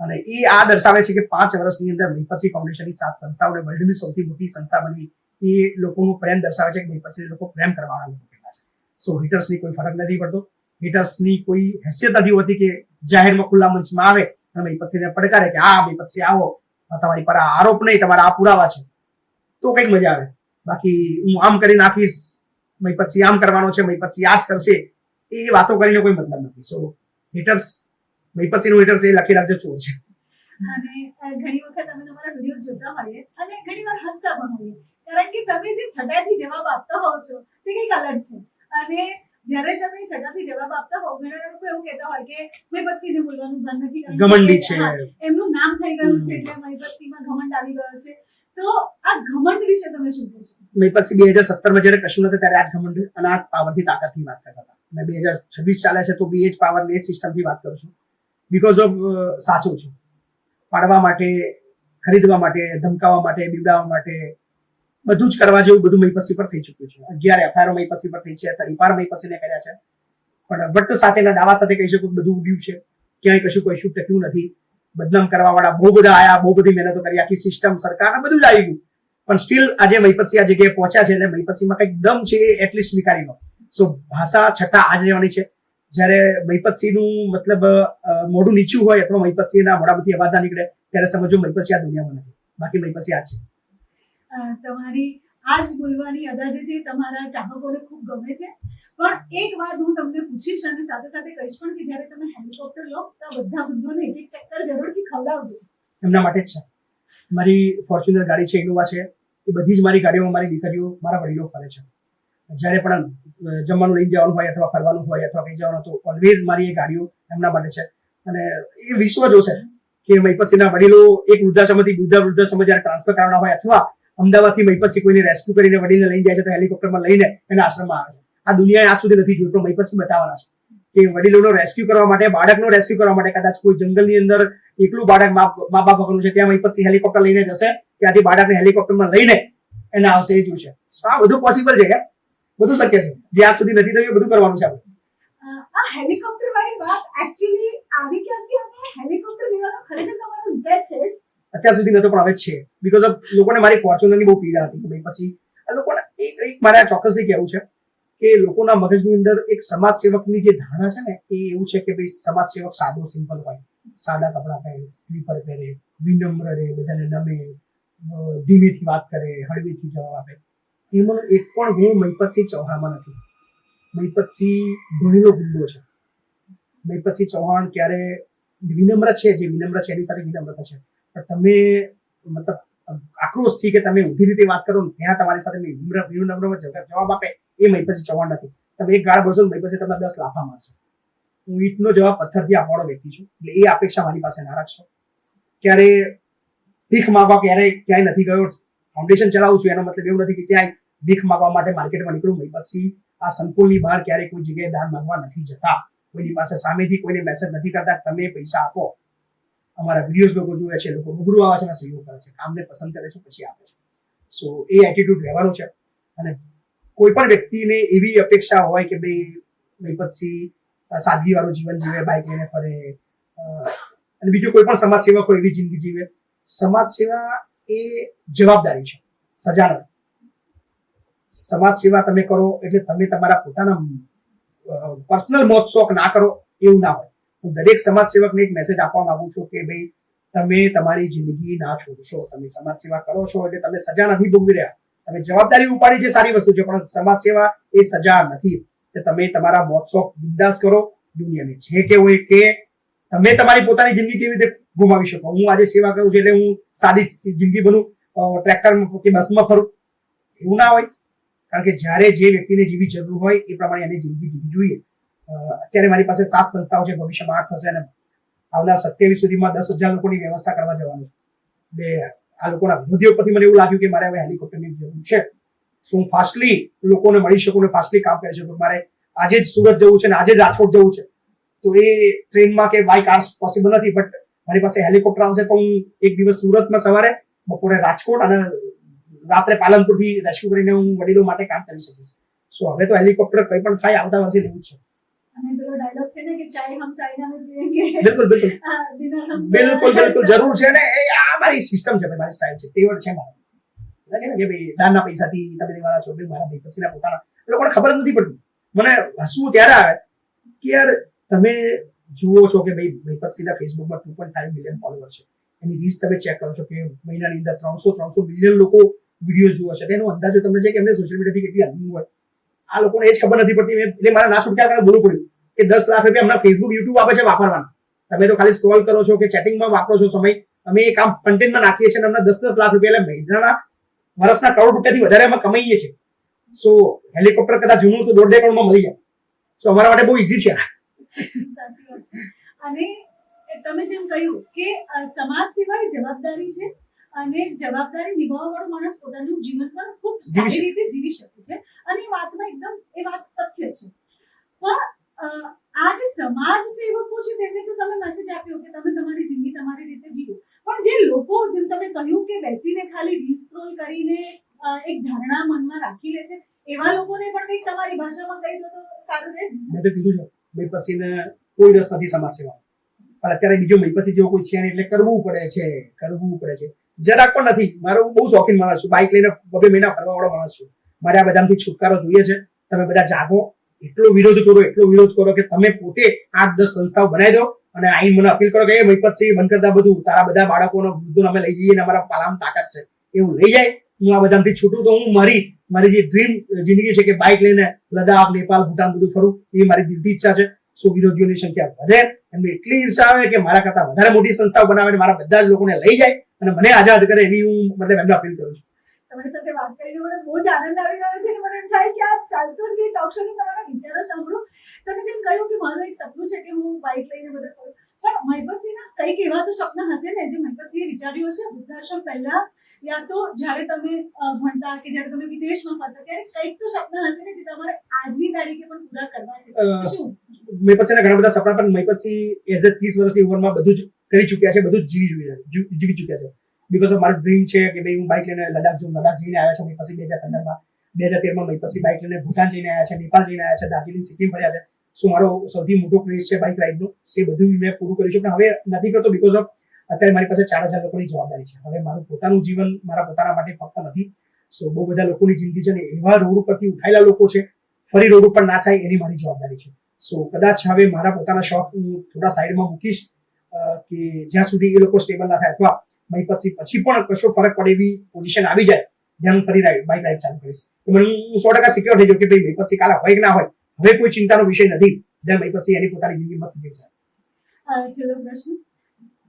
અને એ આ દર્શાવે છે કે 5 વર્ષની અંદર મહી પછી ફાઉન્ડેશનની 7 સંસ્થાઓને વર્લ્ડની સૌથી મોટી સંસ્થા બનવી એ લોકોનું પ્રેમ દર્શાવે છે કે મહી પછી લોકો પ્રેમ કરવાવાળા લોકો કેટલા છે. સો હિટર્સની કોઈ ફરક નથી પડતો, હિટર્સની કોઈ હેસિયત નથી હોતી કે જાહેરમાં ખુલ્લા મંચમાં આવે અને મહી પછીને પડકારે કે આ મહી પછી આવો, તમારી પર આ આરોપ નહીં, તમારા આ પુરાવા છે, તો કઈક મજા આવે. બાકી હું આમ કરી નાખીશ, મહી પછી આમ કરવાનો છે, મહી પછી આ જ કરશે, એ વાતો કરીને કોઈ મતલબ નથી. સો હિટર્સ, મહી પછીનું હિટર્સ એ લખી રાખજો ચોર છે. અને ઘણી વખત અમે તમારા વિડીયો જોતા હોઈએ અને ઘણી વાર હસતા પણ હોઈએ, કારણ કે તમે જે છટાથી જવાબ આપતા હોવ છો તે કંઈક અલગ છે. અને જ્યારે તમે છટાથી જવાબ આપતા હોવ, ઘણા લોકો એવું કહેતા હોય કે મહીપતસિંહને બોલવાનું ભાન નથી, ઘમંડી છે. હા, એમનું નામ થઈ ગયું છે એટલે મહીપતસિંહમાં ઘમંડ આવી ગયો છે. તો આ ઘમંડ વિશે તમે શું કહેશો? મહી પછી 2017માં જયારે કશું નતું ત્યારે આ જ ઘમંડ અને આ પાવરથી તાકાતથી વાત કરતા હતા. અને 2026 ચાલે છે તો બી એ જ પાવર ને એ જ સિસ્ટમથી વાત કરું છું. બીકોઝ ઓફ સાચું છું. પાડવા માટે, ખરીદવા માટે, ધમકાવવા માટે, બિરદાવવા માટે બધું જ કરવા જેવું બધું મહી પછી પર થઈ ચુક્યું છે. 11 એફઆઈઆર મહી પછી પર થઈ છે, 34 મહી પછીને કર્યા છે. પણ વટ સાથેના દાવા સાથે કહી શકું બધું ઉડ્યું છે, ક્યાંય કશું ટક્યું નથી. બદનામ કરવા વાળા બહુ બધા આયા, બહુ બધી મહેનતો કરી, આખી સિસ્ટમ, સરકાર બધું જ આવી ગયું. પણ સ્ટીલ આજે મહી પછી આ જગ્યાએ પહોંચ્યા છે એટલે મહી પછીમાં કંઈક દમ છે એ એટલીસ્ટ સ્વીકારી લો. સો ભાષા છઠ્ઠા આજ રહેવાની છે. જયારે મહી પછીનું મતલબ મોઢું નીચું હોય અથવા મહી પછીના મોઢામાંથી અવાજ ના નીકળે ત્યારે સમજો મહી પછી આ દુનિયામાં નથી. બાકી મહી પછી આ છે. તમારી આજ બોલવાની અદા જે છે તમારા ચાહકોને ખૂબ ગમે છે. પણ એક વાત હું તમને પૂછીશ અને સાથે સાથે કહીશ પણ કે જ્યારે તમે હેલિકોપ્ટર લો તો બધા વૃદ્ધોને એક ચક્કર જરૂરથી ખવડાવજો. એમના માટે જ છે. મારી ફોર્ચ્યુનર ગાડી છે, ઇનોવા છે, એ બધી જ મારી ગાડીઓમાં મારી દીકરીઓ, મારા વડીલો ફરે છે. જ્યારે પણ જમવાનું લઈને જવાનું હોય અથવા ફરવાનું હોય અથવા કઈ જવાનું તો ઓલવેઝ મારી એ ગાડીઓ એમના માટે છે. અને એ વિશ્વ જોશે કે મહી પછીના વડીલો એક વૃદ્ધાશ્રમથી બીજા વૃદ્ધાશ્રમ જ્યારે ટ્રાન્સફર કરવાના હોય અથવા અમદાવાદથી મહી પછી કોઈને રેસ્ક્યુ કરીને વડીલને લઈને જાય છે તો હેલિકોપ્ટરમાં લઈને એના આશ્રમમાં આવે છે. આ દુનિયાએ આજ સુધી નથી જોયું, પણ મહી પછી બતાવવાના છે કે વડીલોનો રેસ્ક્યુ કરવા માટે, બાળકનો રેસ્ક્યુ કરવા માટે કદાચ કોઈ જંગલની અંદર એકલું બાળક મા બાપ વગરનું છે, ત્યાં મહી પછી હેલિકોપ્ટર લઈને જશે, ત્યાંથી બાળકને હેલિકોપ્ટરમાં લઈને એના આવશે, એ જોશે. આ બધું પોસિબલ છે યાર, બધું શક્ય છે. જે આજ સુધી નથી થયું એ બધું કરવાનું છે આપણે. આ હેલિકોપ્ટર વાળી વાત એકચ્યુઅલી આવી ક્યાંથી અને હેલિકોપ્ટર લેવાનો ખરેખર તમારો વિચાર છે જ? અત્યાર સુધી નતો પણ હવે છે. બીકોઝ ઓફ લોકોને મારી ફોર્ચ્યુનરની બહુ પીડા હતી કે ભાઈ પછી આ લોકોને એક મારે ચોક્કસથી કહેવું છે કે લોકોના મગજની અંદર એક સમાજ સેવકની જે ધારણા છે ને એ એવું છે કે ભાઈ સમાજ સેવક સાદો સિમ્પલ હોય, સાદા કપડાં પહેરે, સ્લીપર પહેરે, વિનમ્ર રહે, બધાને નમે, ધીમેથી વાત કરે, હળવેથી જવાબ આપે. એમાંનો એક પણ ગુણ મહીપતસિંહ ચૌહાણમાં નથી. મહીપતસિંહ ભણેલો ગુંડો છે. મહીપતસિંહ ચૌહાણ ક્યારે વિનમ્ર છે, જે વિનમ્ર છે એની સાથે વિનમ્રતા છે. પણ તમે મતલબ આક્રોશથી કે તમે ઊંધી રીતે વાત કરો ને ત્યાં તમારી સાથે વિનમ્ર જવાબ આપે એ મહીપતસિંહ ચૌહાણ નથી. તમે એક ગાળ બોલશો મહીપતસિંહ તમને 10 લાફા મારશે. હું ઈંટનો જવાબ પથ્થરથી આપવાનો વ્યક્તિ છું એટલે એ અપેક્ષા મારી પાસે ના રાખશો. ક્યારે ભીખ માંગવા ક્યાંય નથી ગયો. ફાઉન્ડેશન ચલાવું છું એનો મતલબ એવું નથી કે ક્યાંય ભીખ માંગવા માટે માર્કેટમાં નીકળું. મહીપતસિંહ આ સંકુલની બહાર ક્યારેય કોઈ જગ્યાએ દાન માંગવા નથી જતા. કોઈની પાસે સામેથી કોઈને મેસેજ નથી કરતા તમે પૈસા આપો. અમારા વિડીયોઝ લોકો જોવે છે, લોકો રૂબરૂ આવે છે અને સહયોગ કરે છે, કામને પસંદ કરે છે પછી આપે છે. સો એ એટીટ્યુડ રહેવાનું છે. અને કોઈ પણ વ્યક્તિને એવી અપેક્ષા હોય કે ભાઈ મહીપતસિંહ સાદગી વાળું જીવન જીવે, બાઇક લઈને ફરે અને બીજું કોઈ પણ સમાજ સેવક હોય એવી જિંદગી જીવે. સમાજ સેવા એ જવાબદારી છે, સજા નથી. સમાજ સેવા તમે કરો એટલે તમે તમારા પોતાના પર્સનલ મોજ શોખ ના કરો એવું ના હોય. હું દરેક સમાજ સેવકને એક મેસેજ આપવા માંગુ છું કે ભાઈ તમે તમારી જિંદગી ના છોડશો. તમે સમાજ સેવા કરો છો એટલે તમે સજા નથી ભોગવી રહ્યા. તમે જવાબદારી ઉપાડી છે, સારી વસ્તુ છે, પણ સમાજ સેવા એ સજા નથી. કે તમે તમારા મોજ શોખ બિંદાસ કરો. દુનિયાને જે કેવું હોય કે તમે તમારી પોતાની જિંદગી કેવી રીતે ગુમાવી શકો. હું આજે સેવા કરું છું એટલે હું સાદી જિંદગી બનું, ટ્રેક્ટરમાં કે બસમાં ફરું એવું ના હોય. કારણ કે જ્યારે જે વ્યક્તિને જેવી જરૂર હોય એ પ્રમાણે એની જિંદગી જીવવી જોઈએ. અત્યારે મારી પાસે 7 સંસ્થાઓ છે, ભવિષ્યમાં 8 થશે અને આવનાર 27 સુધીમાં 10,000 લોકોની વ્યવસ્થા કરવા જવાનું છું. એટલે આ લોકોના વિરોધીઓ પરથી મને એવું લાગ્યું કે મારે હવે હેલિકોપ્ટરની જરૂર છે. હું ફાસ્ટલી લોકોને મળી શકું ને ફાસ્ટલી કામ કરી શકું. મારે આજે જ સુરત જવું છે ને આજે જ રાજકોટ જવું છે, તો એ ટ્રેનમાં કે બાય કાર્સ પોસિબલ નથી. બટ મારી પાસે હેલિકોપ્ટર આવશે તો હું એક દિવસ સુરતમાં સવારે, બપોરે રાજકોટ અને રાત્રે પાલનપુરથી રેસ્ક્યુ કરીને હું વડીલો માટે કામ કરી શકીશ. સો હવે તો હેલિકોપ્ટર કંઈ પણ થાય આવતા વર્ષે લેવું છે. અને પેલો ડાયલોગ છે ને કે ચાય હમ ચાઇના મેં પીએંગે, બિલકુલ બિલકુલ dinner હમ બિલકુલ જરૂર છે ને. એ આ મારી સિસ્ટમ છે, મારી સ્ટાઇલ છે, તેવડ છે મારી. એટલે કે ભાઈ દાનના પૈસાથી તમે લેવાના છો, મારા ભાઈ પછીના પોતાના લોકોને ખબર જ નથી પડતી. મને હસવું ત્યારે આવે કે યાર તમે જુઓ છો કે ભાઈ ભાઈપતસિંહના ફેસબુકમાં 2.5 મિલિયન ફોલોવર છે. એની રીચ તમે ચેક કરો છો કે મહિનાની અંદર 300 મિલિયન લોકો વિડીયો જુએ છે. તેનો અંદાજો તમને છે કે એમને સોશિયલ મીડિયાથી કેટલી અર્નિંગ હોય. આ લોકોને એ જ ખબર નથી પડતી. એટલે મારા ના છૂટક્યા કારણે બોલવું પડ્યું કે 10 લાખ રૂપિયા હમણાં ફેસબુક યુટ્યુબ આપે છે વાપરવાના. તમે તો ખાલી સ્ક્રોલ કરો છો કે ચેટિંગમાં વાપરો છો સમય. અમે એ કામ કન્ટેન્ટમાં નાખીએ છીએ અને અમને 10 લાખ રૂપિયા એટલે મહિનાના વર્ષના કરોડ રૂપિયાથી વધારે અમે કમાઈએ છીએ. સો હેલિકોપ્ટર કદાચ જૂનું તો 1.5 કરોડમાં મળી જાય. સો અમારા માટે બહુ ઈઝી છે. સાચી વાત છે. અને તમે જેમ કહ્યું કે સમાજ સેવા એ જવાબદારી છે અને જવાબદારી નિભાવવા વાળો માણસ પોતાનું જીવન પણ ખૂબ સારી રીતે જીવી શકે છે. અને એ વાતમાં એકદમ એ વાત તથ્ય છે. પણ આ જે સમાજ સેવકો છે તેમને તો તમે મેસેજ આપ્યો કે તમે તમારી જિંદગી તમારી રીતે જીવો, પણ જે લોકો જેમ તમે કહ્યું કે બેસીને ખાલી રીલ સ્ક્રોલ કરીને એક ધારણા મનમાં રાખી લે છે, એવા લોકોને પણ કંઈક તમારી ભાષામાં કહી દો તો સારું રહે. મેં તો કીધું છે ભાઈ પછીને કોઈ રસ નથી સમાજ સેવામાં. પણ અત્યારે બીજો ભાઈ પછી જેવો કોઈ છે નહીં એટલે કરવું પડે છે. જરાક પણ નથી. મારો બહુ શોખીન માણસ છું. બાઇક લઈને 2 મહિના ફરવા વાળો માણસ છું. મારે આ બધાથી છુટકારો જોઈએ છે. તમે બધા જાગો, એટલો વિરોધ કરો કે તમે પોતે 8-10 સંસ્થાઓ બનાવી દો અને આઈને મને અપીલ કરો કે એ ભાઈપતસિંહ બંધ કરતા બધું તારા બધા બાળકોનો વૃદ્ધોને અમે લઈ જઈએ ને અમારા પાલામાં તાકાત છે એવું લઈ જાય. હું આ બધાથી છૂટું તો હું મારી જે ડ્રીમ જિંદગી છે કે બાઇક લઈને લદ્દાખ, નેપાળ, ભૂટાન બધું ફરું, એ મારી દિલથી ઈચ્છા છે. સો વિરોધીઓની સંખ્યા વધે, એમને એટલી ઈર્ષા આવે કે મારા કરતા વધારે મોટી સંસ્થાઓ બનાવે, મારા બધા જ લોકોને લઈ જાય અને મને આઝાદ કરે એવી હું એમને અપીલ કરું છું. તમારી સાથે વાત કરીને મને બહુ જ આનંદ આવી રહ્યો છે. મને એમ થાય કે આ ચાલતો જ ટોક શો ની તમારા વિચારો સાંભળું. તમે જેમ કહ્યું કે મારું એક સપનું છે કે હું બાઇક લઈને બધે ફરું, પણ મહિપતસિંહના કંઈક એવા તો સપના હશે ને જે મહિપતસિંહે વિચાર્યું હશે વૃદ્ધાશ્રમ પહેલા યા તો જ્યારે તમે ભણતા કે જ્યારે તમે વિદેશમાં ફરતા ત્યારે કંઈક તો સપના હશે ને જે તમારે આજની તારીખે પણ પૂરા કરવા છે. શું મહિપતસિંહના ઘણા બધા સપના, પણ મહિપતસિંહ એઝ એ 30 વર્ષની ઉંમરમાં બધું જ કરી ચૂક્યા છે, બધું જ જીવી ચૂક્યા છે. બીકોઝ ઓફ મારું ડ્રીમ છે કે ભાઈ હું બાઇક લઈને લદ્દાખ જઈને આવ્યા છે મહિપતસિંહ 2015માં. 2013માં મહિપતસિંહ બાઇક લઈને ભૂટાન જઈને આવ્યા છે, નેપાળ જઈને આવ્યા છે, દાર્જિલિંગ, સિક્કિમ ફર્યા છે. શું મારો સૌથી મોટો ક્રેઝ છે બાઇક રાઇડનો, એ બધું મેં પૂરું કર્યું છે. પણ હવે નથી કરતો બીકોઝ ઓફ અત્યારે મારી પાસે 4,000 લોકોની જવાબદારી છે. હવે મારું પોતાનું જીવન મારા પોતાના માટે ફક્ત નથી. સો બહુ બધા લોકોની જિંદગી છે ને એવા રોડ ઉપરથી ઉઠાયેલા લોકો છે, ફરી રોડ ઉપર ના થાય એની મારી જવાબદારી છે. સો કદાચ હવે મારા પોતાના શોખ હું થોડા સાઈડમાં મૂકીશ કે જ્યાં સુધી એ લોકો સ્ટેબલ ના થાય, અથવા મહિપતસિંહ પછી પણ કશો ફરક પડે એવી પોઝિશન આવી જાય જ્યાં હું ફરી બાઇક રાઇડ ચાલુ કરીશ. તો મને હું 100% સિક્યોર થઈ જાઉં કે ભાઈ મહિપતસિંહ કાલે હોય કે ના હોય, હવે કોઈ ચિંતાનો વિષય નથી. જ્યાં મહિપતસિંહ એની પોતાની જિંદગી મસ્ત જીવશે. છેલ્લો પ્રશ્ન,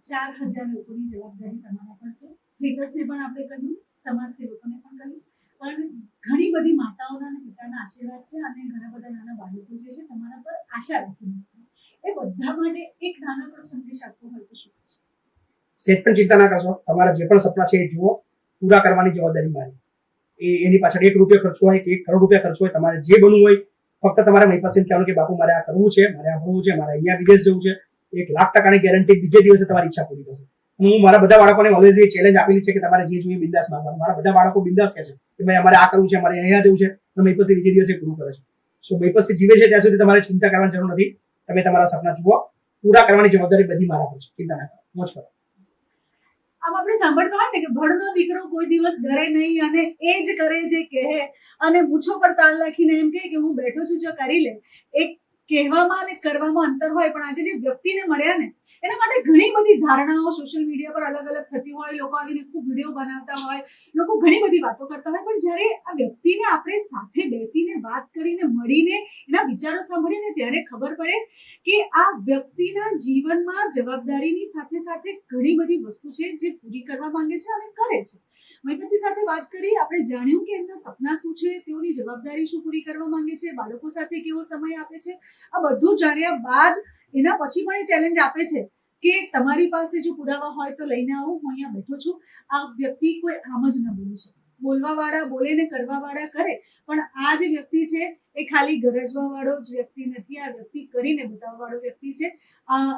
4,000 લોકોની જવાબદારી તમારા પર છે. વિકાસને પણ આપણે કહ્યું, સમાજ સેવકોને પણ કહ્યું, પણ ઘણી બધી માતાઓના અને પિતાના આશીર્વાદ છે અને ઘણા બધા નાના બાળકો જે છે તમારા પર આશા રાખીને એ બધા માટે એક નાનકડો સંદેશ આપવો હોય તો શું કહેશો? સેજ પણ ચિંતા ના કરશો. તમારા જે પણ સપના છે એ જુઓ, પૂરા કરવાની જવાબદારી મારી. એની પાછળ 1 રૂપિયો ખર્ચો હોય કે 1 કરોડ રૂપિયા ખર્ચો હોય, તમારે જે બનવું હોય ફક્ત તમારે મહિપતસિંહ કહેવાનું કે બાપુ મારે આ કરવું છે, મારે આ ભણવું છે, મારે અહીંયા વિદેશ જવું છે. 1,00,000% ગેરંટી બીજે દિવસે તમારી ઈચ્છા પૂરી થશે. હું મારા બધા બાળકોને ઓલવેઝ એ ચેલેન્જ આપેલી છે કે તમારે જે જોઈએ બિંદાસ માંગવાનું. મારા બધા બાળકો બિંદાસ કહે છે કે ભાઈ અમારે આ કરવું છે, અમારે અહીંયા જવું છે, તો મહિપતસિંહ બીજે દિવસે પૂરું કરે છે. સો મહિપતસિંહ જીવે છે ત્યાં સુધી તમારે ચિંતા કરવાની જરૂર નથી. તમે તમારા સપના જુઓ, પૂરા કરવાની જવાબદારી બધી મારા પર છે. ચિંતા ના કરો, મોજ કરો. આમ આપણે સાંભળતા હોય ને કે ભણનો દીકરો કોઈ દિવસ ઘરે નહીં અને એ જ કરે જે કહે અને મૂછો પર તાલ નાખીને એમ કહે કે હું બેઠો છું જો કરી લે. એક કહેવામાં અને કરવામાં અંતર હોય, પણ આજે જે વ્યક્તિને મળ્યા ને એના માટે ઘણી બધી ધારણાઓ સોશિયલ મીડિયા પર અલગ અલગ થતી હોય, લોકો આવીને ખૂબ વિડીયો બનાવતા હોય, લોકો ઘણી બધી વાતો કરતા હોય, પણ જ્યારે આ વ્યક્તિને આપણે સાથે બેસીને વાત કરીને મળીને એના વિચારો સાંભળીને ત્યારે ખબર પડે કે આ વ્યક્તિના જીવનમાં જવાબદારીની સાથે સાથે ઘણી બધી વસ્તુ છે જે પૂરી કરવા માંગે છે અને કરે છે. મહિપતસિંહ સાથે વાત કરી, આપણે જાણ્યું કે એમના સપના શું છે, તેઓની જવાબદારી શું પૂરી કરવા માંગે છે, બાળકો સાથે કેવો સમય આપે છે. આ બધું જાણ્યા બાદ એના પછી પણ એ ચેલેન્જ આપે છે કે તમારી પાસે જો પુરાવા હોય તો લઈને આવો, હું અહીંયા બેઠો છું. આ વ્યક્તિ કોઈ આમ જ ન બોલી શકે. બોલવા વાળા બોલે ને કરવા વાળા કરે, પણ આ જે વ્યક્તિ છે એ ખાલી ગરજવા વાળો જ વ્યક્તિ નથી, આ વ્યક્તિ કરીને બતાવવા વાળો વ્યક્તિ છે.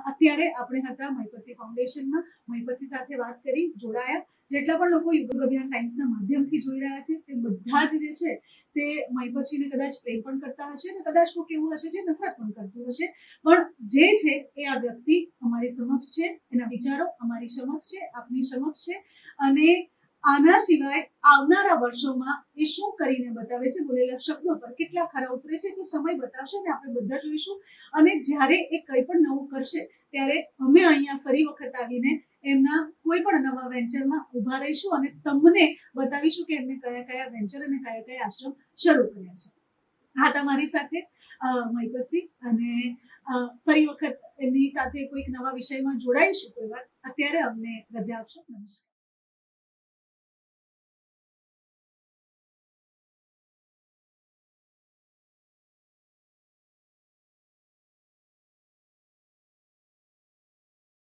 અત્યારે આપણે હતા મહીપતસિંહ ફાઉન્ડેશનમાં, મહીપતસિંહ સાથે વાત કરી, જોડાયા. જેટલા પણ લોકો યુગ અભિયાન ટાઈમ્સના માધ્યમથી જોઈ રહ્યા છે તે બધા જ જે છે તે મહીપતસિંહને કદાચ પ્રેમ પણ કરતા હશે ને કદાચ કોઈ એવું હશે જે નફરત પણ કરતું હશે, પણ જે છે એ આ વ્યક્તિ અમારી સમક્ષ છે, એના વિચારો અમારી સમક્ષ છે, આપની સમક્ષ છે. અને આના સિવાય આવનારા વર્ષોમાં એ શું કરીને બતાવે છે, બોલેલા શબ્દો પર કેટલા ખરા ઉતરે છે તો સમય બતાવશે ને આપણે બધા જોઈશું. અને જ્યારે એ કંઈ પણ નવું કરશે ત્યારે અમે અહીંયા ફરી વખત આવીને એમના કોઈ પણ નવા વેન્ચરમાં ઊભા રહીશું અને તમને બતાવીશું કે એમને કયા કયા વેન્ચર અને કયા કયા આશ્રમ શરૂ કર્યા છે. હા, તમારી સાથે મહીપતસિંહ, અને ફરી વખત એમની સાથે કોઈક નવા વિષયમાં જોડાઈશું કોઈ વાર. અત્યારે અમને રજા આપશો. નમસ્કાર.